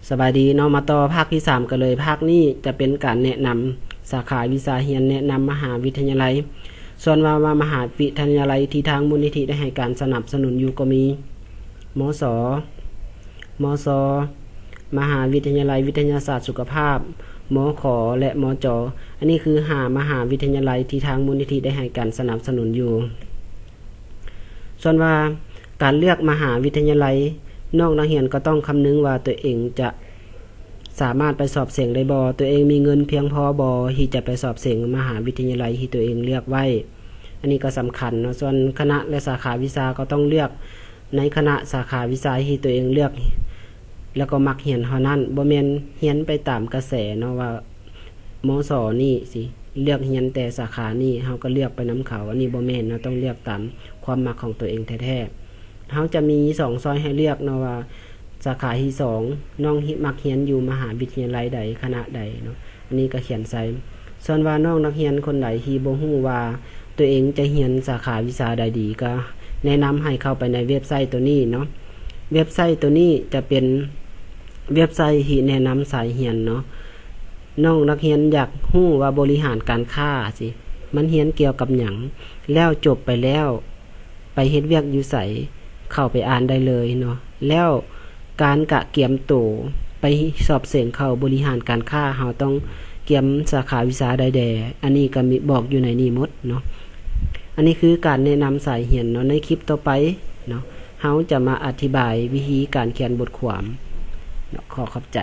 สบายดีเนาะมาต่อภาคที่3กันเลยภาคนี้จะเป็นการแนะนำสาขาวิชาเรียนแนะนำมหาวิทยาลัยส่วนว่ามหาวิทยาลัยที่ทางมูลนิธิได้ให้การสนับสนุนอยู่ก็มีมศมหาวิทยาลัยวิทยาศาสตร์สุขภาพมขและมจอันนี้คือ5มหาวิทยาลัยที่ทางมูลนิธิได้ให้การสนับสนุนอยู่ส่วนว่าการเลือกมหาวิทยาลัยน้องนักเรียนก็ต้องคำนึงว่าตัวเองจะสามารถไปสอบเสียงได้บ่ตัวเองมีเงินเพียงพอบ่ที่จะไปสอบเสียงมหาวิทยาลัยที่ตัวเองเลือกไว้อันนี้ก็สำคัญเนาะส่วนคณะและสาขาวิชาก็ต้องเลือกในคณะสาขาวิชาที่ตัวเองเลือกแล้วก็มักเรียนเท่านั้นบ่แม่นเรียนไปตามกระแสเนาะว่ามศนี่สิเลือกเรียนแต่สาขานี้เฮาก็เลือกไปนํเขาอันนี้บ่แม่นเนาะต้องเลือกตามความมักของตัวเองแท้ๆเฮาจะมี2ซอยให้เลือกเนาะว่าสาขาที่2น้องมักเรียนอยู่มหาวิทยาลัยใดคณะใดเนาะอันนี้ก็เขียนใส่ส่วนว่าน้องนักเรียนคนใดที่บ่ฮู้ว่าตัวเองจะเรียนสาขาวิชาใดดีก็แนะนำให้เข้าไปในเว็บไซต์ตัวนี้เนาะเว็บไซต์ตัวนี้จะเป็นเว็บไซต์ที่แนะนำสายเรียนเนาะน้องนักเรียนอยากฮู้ว่าบริหารการค้าสิมันเรียนเกี่ยวกับหยังแล้วจบไปแล้วไปเฮ็ดเวียกอยู่ไสเข้าไปอ่านได้เลยเนาะแล้วการกะเกียมโตไปสอบเสียงเข้าบริหารการค้าเฮาต้องเกียมสาขาวิชาใดแดอันนี้ก็มีบอกอยู่ในนี้หมดเนาะอันนี้คือการแนะนำสายเรียนเนาะในคลิปต่อไปเนาะเฮาจะมาอธิบายวิธีการเขียนบทความขอขอบใจ